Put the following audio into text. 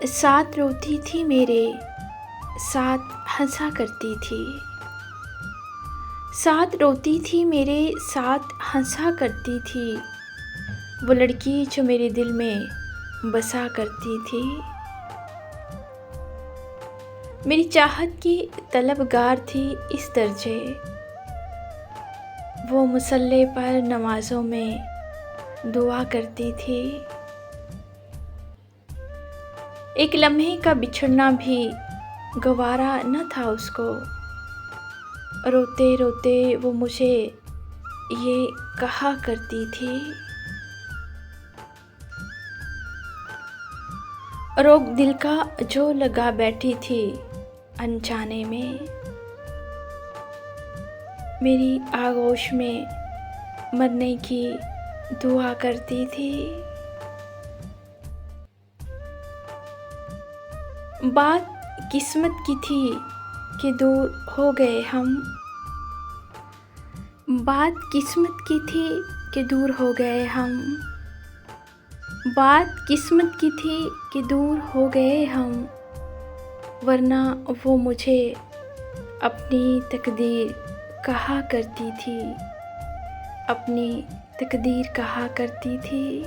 साथ रोती थी मेरे, साथ हंसा करती थी। साथ रोती थी मेरे, साथ हंसा करती थी। वो लड़की जो मेरे दिल में बसा करती थी। मेरी चाहत की तलबगार थी इस दर्जे। वो मुसल्ले पर नमाज़ों में दुआ करती थी। एक लम्हे का बिछड़ना भी गवारा न था उसको। रोते रोते वो मुझे ये कहा करती थी। रोग दिल का जो लगा बैठी थी अनजाने में। मेरी आगोश में मरने की दुआ करती थी। बात किस्मत की थी कि दूर हो गए हम। बात किस्मत की थी कि दूर हो गए हम। बात किस्मत की थी कि दूर हो गए हम। वरना वो मुझे अपनी तकदीर कहा करती थी। अपनी तकदीर कहा करती थी।